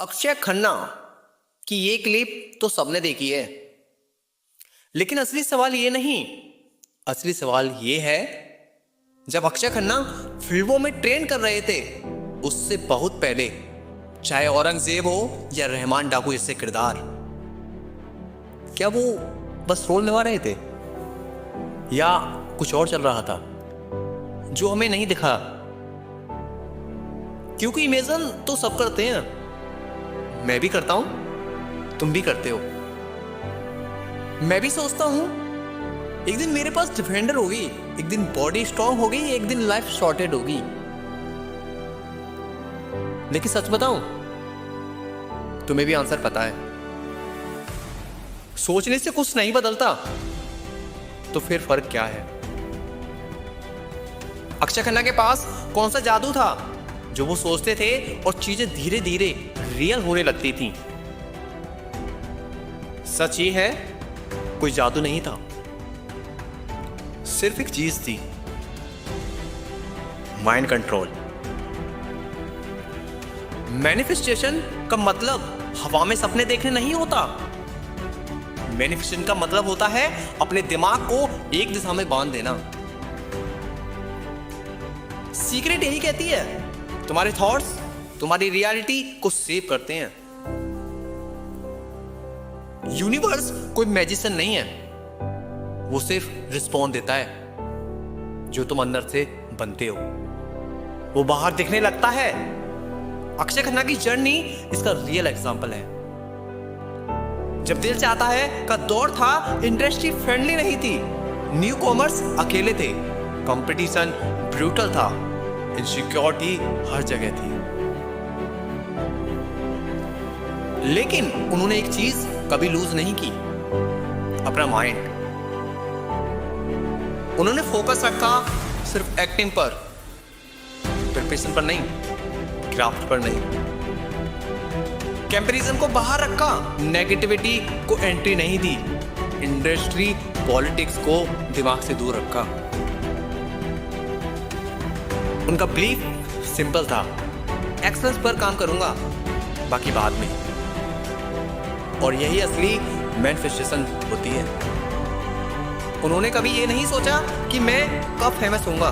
अक्षय खन्ना की ये क्लिप तो सबने देखी है, लेकिन असली सवाल ये नहीं। असली सवाल ये है, जब अक्षय खन्ना फिल्मों में ट्रेन कर रहे थे उससे बहुत पहले, चाहे औरंगजेब हो या रहमान डाकू जैसे किरदार, क्या वो बस रोल निभा रहे थे या कुछ और चल रहा था जो हमें नहीं दिखा? क्योंकि इमेजिन तो सब करते हैं, मैं भी करता हूं, तुम भी करते हो। मैं भी सोचता हूं एक दिन मेरे पास डिफेंडर होगी, एक दिन बॉडी स्ट्रांग होगी, एक दिन लाइफ शॉर्टेड होगी। लेकिन सच बताऊं, तुम्हें भी आंसर पता है। सोचने से कुछ नहीं बदलता, तो फिर फर्क क्या है? अक्षय खन्ना के पास कौन सा जादू था जो वो सोचते थे और चीजें धीरे धीरे रियल होने लगती थी? सच ये है, कोई जादू नहीं था, सिर्फ एक चीज थी, माइंड कंट्रोल। मैनिफेस्टेशन का मतलब हवा में सपने देखने नहीं होता। मैनिफेस्टेशन का मतलब होता है अपने दिमाग को एक दिशा में बांध देना। सीक्रेट यही कहती है, तुम्हारे थॉट्स तुम्हारी रियलिटी को सेव करते हैं। यूनिवर्स कोई मैजिशियन नहीं है, वो सिर्फ रिस्पॉन्ड देता है जो तुम अंदर से बनते हो, वो बाहर दिखने लगता है। अक्षय खन्ना की जर्नी इसका रियल एग्जांपल है। जब दिल चाहता है का दौर था, इंडस्ट्री फ्रेंडली नहीं थी, न्यू कॉमर्स अकेले थे, कंपटीशन ब्रूटल था, इनसिक्योरिटी हर जगह थी। लेकिन उन्होंने एक चीज कभी लूज नहीं की, अपना माइंड। उन्होंने फोकस रखा सिर्फ एक्टिंग पर, प्रिपरेशन पर नहीं, क्राफ्ट पर नहीं। कंपैरिजन को बाहर रखा, नेगेटिविटी को एंट्री नहीं दी, इंडस्ट्री पॉलिटिक्स को दिमाग से दूर रखा। उनका बिलीफ सिंपल था, एक्सेलेंस पर काम करूंगा, बाकी बाद में। और यही असली मैनिफेस्टेशन होती है। उन्होंने कभी ये नहीं सोचा कि मैं कब फेमस होऊंगा,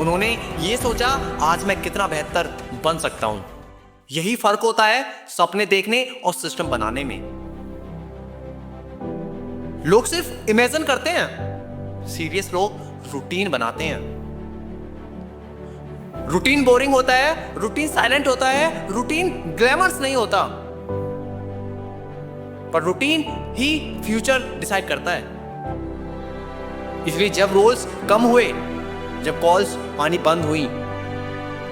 उन्होंने ये सोचा आज मैं कितना बेहतर बन सकता हूं। यही फर्क होता है सपने देखने और सिस्टम बनाने में। लोग सिर्फ इमेजिन करते हैं, सीरियस लोग रूटीन बनाते हैं। रूटीन बोरिंग होता है, रूटीन साइलेंट होता है, रूटीन ग्लैमरस नहीं होता, पर रूटीन ही फ्यूचर डिसाइड करता है। इसलिए जब रोल्स कम हुए, जब कॉल्स आनी बंद हुई,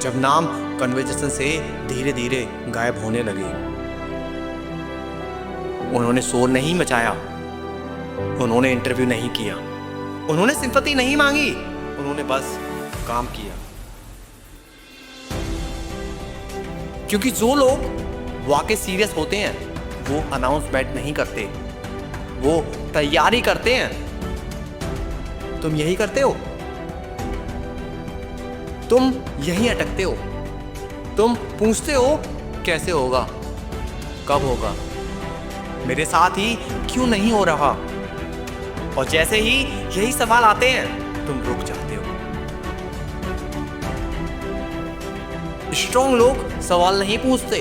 जब नाम कन्वर्सेशन से धीरे धीरे गायब होने लगे, उन्होंने शोर नहीं मचाया, उन्होंने इंटरव्यू नहीं किया, उन्होंने सिंपैथी नहीं मांगी, उन्होंने बस काम किया। क्योंकि जो लोग वाकई सीरियस होते हैं वो अनाउंसमेंट नहीं करते, वो तैयारी करते हैं। तुम यही करते हो, तुम यही अटकते हो, तुम पूछते हो कैसे होगा, कब होगा, मेरे साथ ही क्यों नहीं हो रहा, और जैसे ही यही सवाल आते हैं तुम रुक जाते हो। स्ट्रॉन्ग लोग सवाल नहीं पूछते,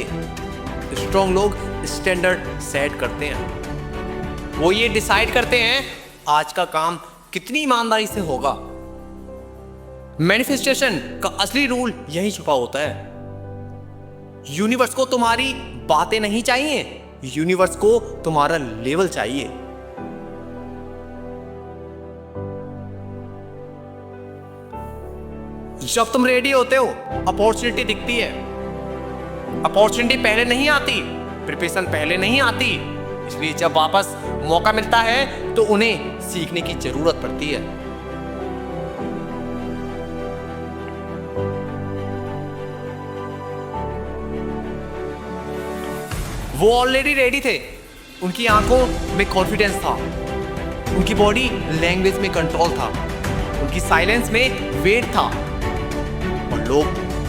स्ट्रॉन्ग लोग स्टैंडर्ड सेट करते हैं। वो ये डिसाइड करते हैं आज का काम कितनी ईमानदारी से होगा। मैनिफेस्टेशन का असली रूल यही छुपा होता है। यूनिवर्स को तुम्हारी बातें नहीं चाहिए, यूनिवर्स को तुम्हारा लेवल चाहिए। जब तुम रेडी होते हो, अपॉर्चुनिटी दिखती है। अपॉर्चुनिटी पहले नहीं आती, प्रिपरेशन पहले नहीं आती, इसलिए जब वापस मौका मिलता है तो उन्हें सीखने की जरूरत पड़ती है। वो ऑलरेडी रेडी थे, उनकी आंखों में कॉन्फिडेंस था, उनकी बॉडी लैंग्वेज में कंट्रोल था, उनकी साइलेंस में वेट था, और लोग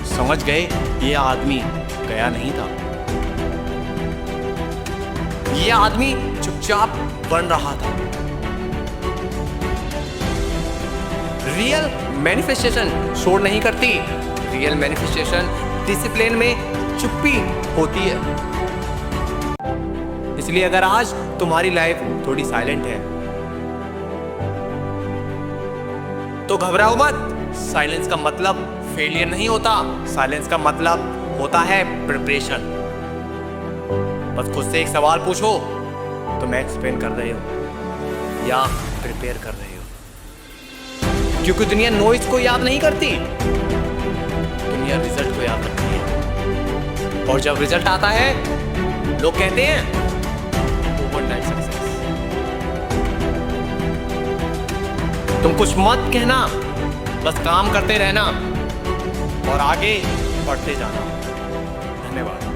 समझ गए ये आदमी गया नहीं था, ये आदमी चुपचाप बन रहा था। रियल मैनिफेस्टेशन शोर नहीं करती, रियल मैनिफेस्टेशन डिसिप्लिन में चुप्पी होती है। इसलिए अगर आज तुम्हारी लाइफ थोड़ी साइलेंट है तो घबराओ मत। साइलेंस का मतलब फेलियर नहीं होता, साइलेंस का मतलब होता है प्रिपरेशन। बस खुद से एक सवाल पूछो, तुम एक्सप्लेन कर रहे हो या प्रिपेयर कर रहे हो? क्योंकि दुनिया नॉइज को याद नहीं करती, दुनिया रिजल्ट को याद रखती है। और जब रिजल्ट आता है लोग कहते हैं ओवरनाइट सक्सेस। तुम कुछ मत कहना, बस काम करते रहना और आगे बढ़ते जाना। धन्यवाद।